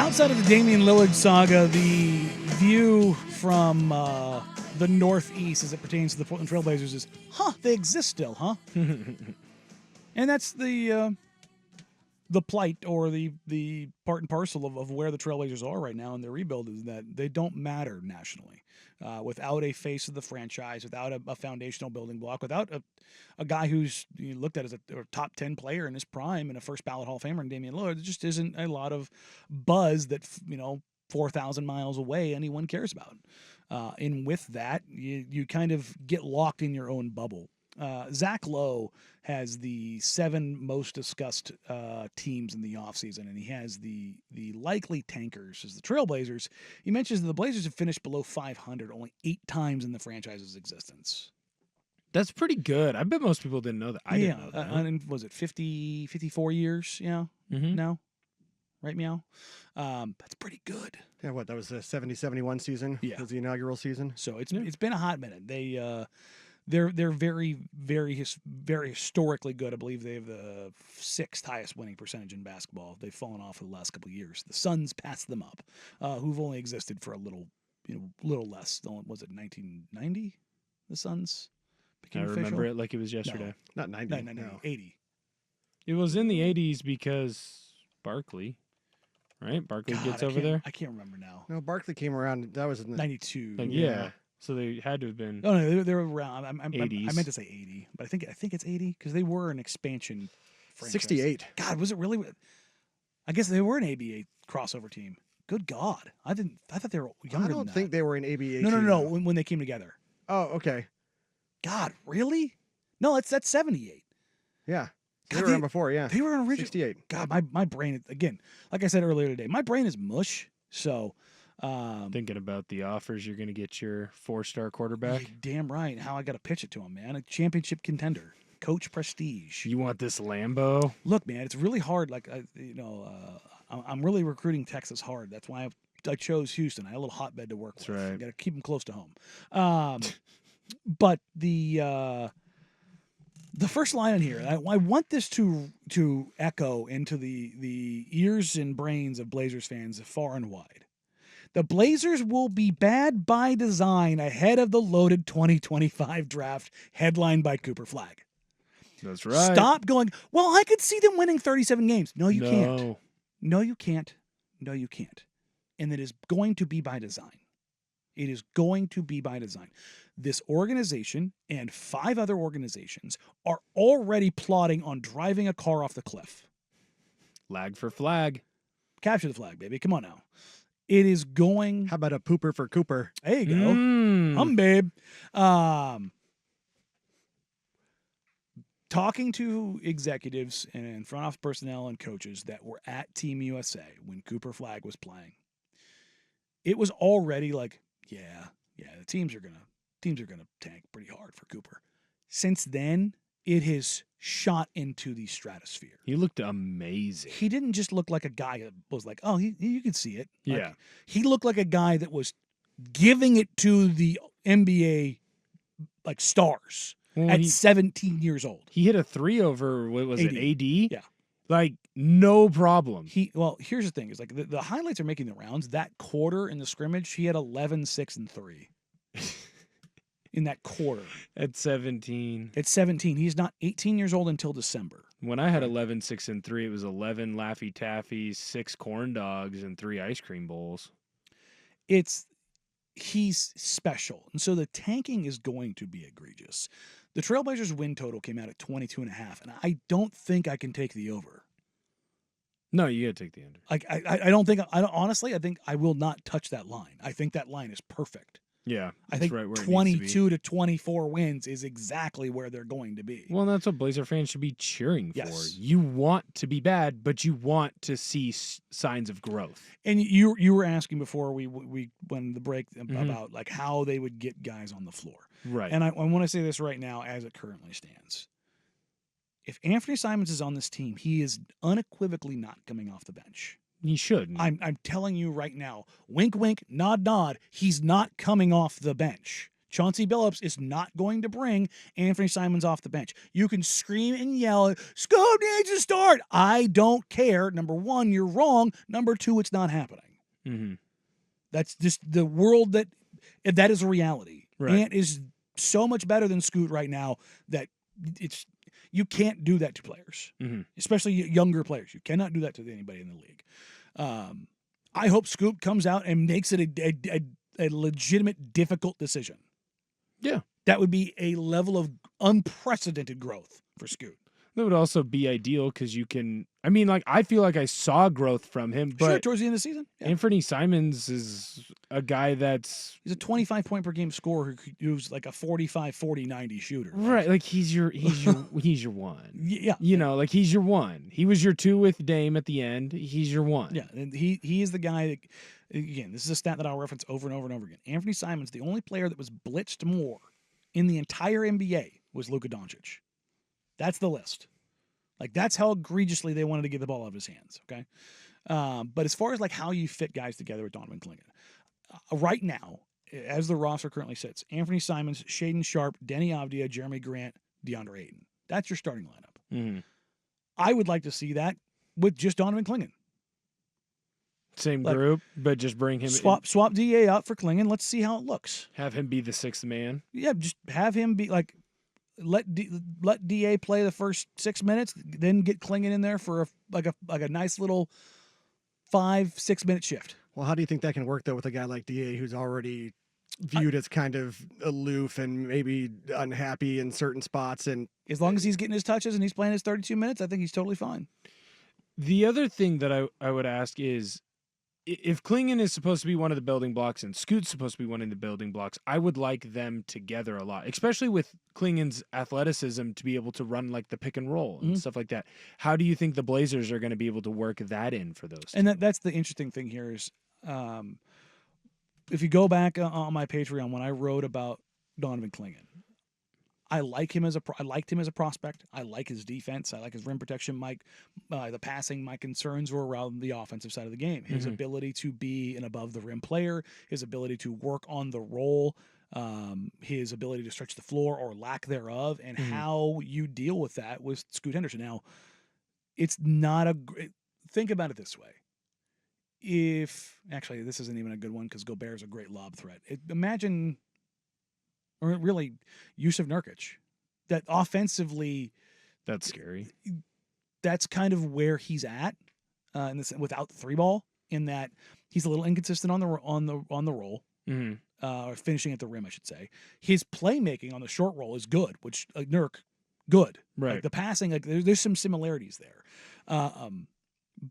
Outside of the Damian Lillard saga, the view from the Northeast as it pertains to the Portland Trailblazers is, they exist still, huh? And that's the plight or the part and parcel of where the Trailblazers are right now in their rebuild is that they don't matter nationally. Without a face of the franchise, without a foundational building block, without a guy who's looked at as a top 10 player in his prime and a first ballot Hall of Famer in Damian Lillard, there just isn't a lot of buzz that 4,000 miles away anyone cares about. And with that, you kind of get locked in your own bubble. Zach Lowe has the 7 most discussed teams in the offseason, and he has the likely tankers as the Trailblazers. He mentions that the Blazers have finished below 500 only 8 times in the franchise's existence. That's pretty good. I bet most people didn't know that. I didn't know that. And was it 54 years? Yeah. Mm-hmm. No? Right, Meow? That's pretty good. Yeah, that was the 70-71 season? Yeah. Was the inaugural season? So it's been a hot minute. They're very, very, very historically good. I believe they have the 6th highest winning percentage in basketball. They've fallen off for the last couple of years. The Suns passed them up, who've only existed for a little less. Was it 1990? The Suns became official? Remember it like it was yesterday. No, not 90. No. 80. It was in the 80s because Barkley, right? Barkley gets over there. I can't remember now. No, Barkley came around. That was in the 92. Yeah. So they had to have been. No, they were around. I 80s. meant to say 80, but I think it's 80 because they were an expansion franchise. 68. God, was it really? I guess they were an ABA crossover team. Good God, I thought they were younger. I don't think they were an ABA. No. When they came together. Oh, okay. God, really? No, that's 78. Yeah. God, They were on before, yeah. They were an original. 68. God, my brain again. Like I said earlier today, my brain is mush. So. Thinking about the offers you're going to get your 4-star quarterback. You're damn right. How I got to pitch it to him, man. A championship contender, coach prestige. You want this Lambo? Look, man, it's really hard. Like I'm really recruiting Texas hard. That's why I chose Houston. I had a little hotbed to work with. Right. Got to keep them close to home. But the first line in here, I want this to echo into the ears and brains of Blazers fans far and wide. The Blazers will be bad by design ahead of the loaded 2025 draft headlined by Cooper Flagg. That's right. Stop going, well, I could see them winning 37 games. No, you can't. No, you can't. No, you can't. And it is going to be by design. It is going to be by design. This organization and 5 other organizations are already plotting on driving a car off the cliff. Lag for flag. Capture the flag, baby. Come on now. It is going. How about a pooper for Cooper? There you go. Babe. Talking to executives and front office personnel and coaches that were at Team USA when Cooper Flagg was playing, it was already like, yeah, the teams are gonna tank pretty hard for Cooper. Since then, it has shot into the stratosphere. He looked amazing. He didn't just look like a guy that was like, oh, you could see it. Yeah. Like, he looked like a guy that was giving it to the NBA like stars at 17 years old. He hit a 3 over, what was it, AD? Yeah. Like, no problem. Well, here's the thing. Is like the highlights are making the rounds. That quarter in the scrimmage, he had 11, 6, and 3. In that quarter. At 17. At 17. He's not 18 years old until December. When I had 11, 6, and 3, it was 11 Laffy Taffies, 6 corn dogs, and 3 ice cream bowls. He's special. And so the tanking is going to be egregious. The Trailblazers win total came out at 22.5, and I don't think I can take the over. No, you got to take the under. Honestly, I think I will not touch that line. I think that line is perfect. Yeah, I think right where 22 to 24 wins is exactly where they're going to be. Well, that's what Blazer fans should be cheering for. Yes. You want to be bad, but you want to see signs of growth. And you were asking before we went the break about like how they would get guys on the floor. Right. And I want to say this right now as it currently stands. If Anthony Simons is on this team, he is unequivocally not coming off the bench. He should. I'm telling you right now, wink, wink, nod, nod, he's not coming off the bench. Chauncey Billups is not going to bring Anthony Simons off the bench. You can scream and yell, Scoot needs to start. I don't care. Number one, you're wrong. Number two, it's not happening. Mm-hmm. That's just the world that is a reality. Right. Ant is so much better than Scoot right now that you can't do that to players, especially younger players. You cannot do that to anybody in the league. I hope Scoot comes out and makes it a legitimate, difficult decision. Yeah. That would be a level of unprecedented growth for Scoot. That would also be ideal because you can. I mean, like, I feel like I saw growth from him, but Sure, towards the end of the season. Yeah. Anthony Simons is a guy that's. He's a 25 point per game scorer who's like a 45, 40, 90 shooter. Right. Like, he's your one. Yeah. You know, like, he's your one. He was your two with Dame at the end. He's your one. Yeah. And he is the guy that, again, this is a stat that I'll reference over and over and over again. Anthony Simons, the only player that was blitzed more in the entire NBA was Luka Doncic. That's the list. Like, that's how egregiously they wanted to get the ball out of his hands, okay? But as far as, like, how you fit guys together with Donovan Clingan, right now, as the roster currently sits, Anthony Simons, Shaedon Sharpe, Denny Avdia, Jeremy Grant, DeAndre Ayton. That's your starting lineup. Mm-hmm. I would like to see that with just Donovan Clingan. Same group, but just bring him swap DA out for Clingan. Let's see how it looks. Have him be the sixth man. Yeah, just have him be like, let DA play the first 6 minutes, then get Clingan in there for a nice little 5-6 minute shift. Well, how do you think that can work though with a guy like DA who's already viewed as kind of aloof and maybe unhappy in certain spots? And as long as he's getting his touches and he's playing his 32 minutes, I think he's totally fine. The other thing that I would ask is, if Clingan is supposed to be one of the building blocks and Scoot's supposed to be one of the building blocks, I would like them together a lot, especially with Clingan's athleticism to be able to run like the pick and roll and stuff like that. How do you think the Blazers are going to be able to work that in for those? And that's the interesting thing here is, if you go back on my Patreon when I wrote about Donovan Clingan, I liked him as a prospect. I like his defense. I like his rim protection. The passing. My concerns were around the offensive side of the game. His ability to be an above the rim player. His ability to work on the roll. His ability to stretch the floor or lack thereof, and how you deal with that with Scoot Henderson. Now, it's not think about it this way. Actually, this isn't even a good one because Gobert's a great lob threat. Imagine. Or really, Yusuf Nurkic. That offensively, that's scary. That's kind of where he's at, without the three ball. In that he's a little inconsistent on the roll, or finishing at the rim, I should say. His playmaking on the short roll is good, which Nurk, good. Right. Like the passing, like there's some similarities there.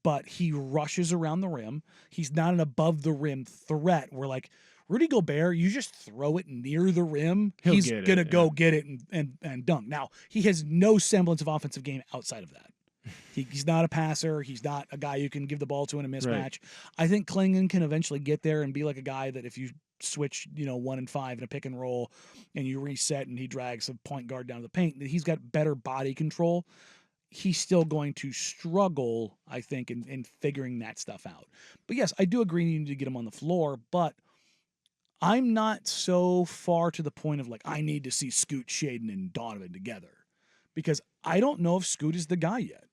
But he rushes around the rim. He's not an above the rim threat. Where like Rudy Gobert, you just throw it near the rim, he's going to go get it and dunk. Now, he has no semblance of offensive game outside of that. He's not a passer. He's not a guy you can give the ball to in a mismatch. Right. I think Clingan can eventually get there and be like a guy that if you switch, 1 and 5 in a pick and roll and you reset and he drags a point guard down to the paint, that he's got better body control. He's still going to struggle, I think, in figuring that stuff out. But yes, I do agree you need to get him on the floor, but I'm not so far to the point of like, I need to see Scoot, Shaedon, and Donovan together because I don't know if Scoot is the guy yet.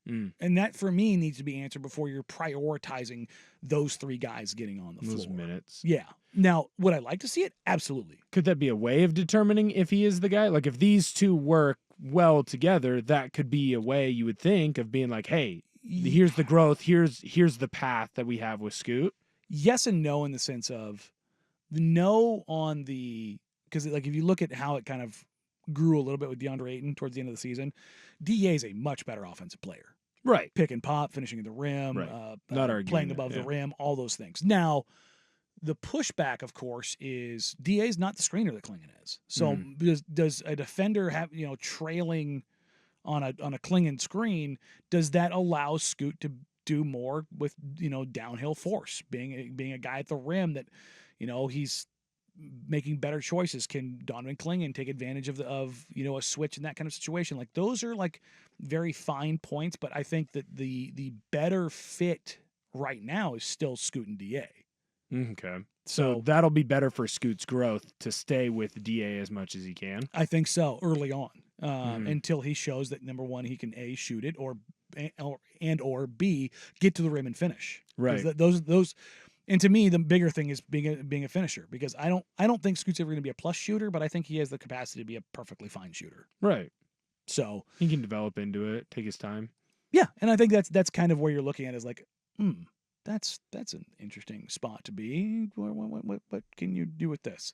And that for me needs to be answered before you're prioritizing those three guys getting on the floor. Those minutes. Yeah. Now, would I like to see it? Absolutely. Could that be a way of determining if he is the guy? Like if these two work well together, that could be a way you would think of being like, hey, here's the growth. Here's the path that we have with Scoot. Yes and no in the sense of, no on because like if you look at how it kind of grew a little bit with DeAndre Ayton towards the end of the season, DA is a much better offensive player. Right. Pick and pop, finishing at the rim, Not playing above the rim, all those things. Now, the pushback, of course, is DA is not the screener that Clingan is. So does a defender have, trailing on a Clingan screen, does that allow Scoot to do more with, downhill force, being a guy at the rim that, he's making better choices? Can Donovan Clingan take advantage of a switch in that kind of situation? Like those are like very fine points, but I think that the better fit right now is still Scoot and DA. Okay. So So that'll be better for Scoot's growth to stay with DA as much as he can. I think so early on, Mhm. until he shows that number one, he can A, shoot it, or or B, get to the rim and finish. 'Cause Right. those and to me the bigger thing is being a finisher, because I don't think Scoot's ever going to be a plus shooter, but I think he has the capacity to be a perfectly fine shooter. Right. So He can develop into it, take his time. yeah, and I think that's kind of where you're looking at, is like, that's an interesting spot to be. What can you do with this?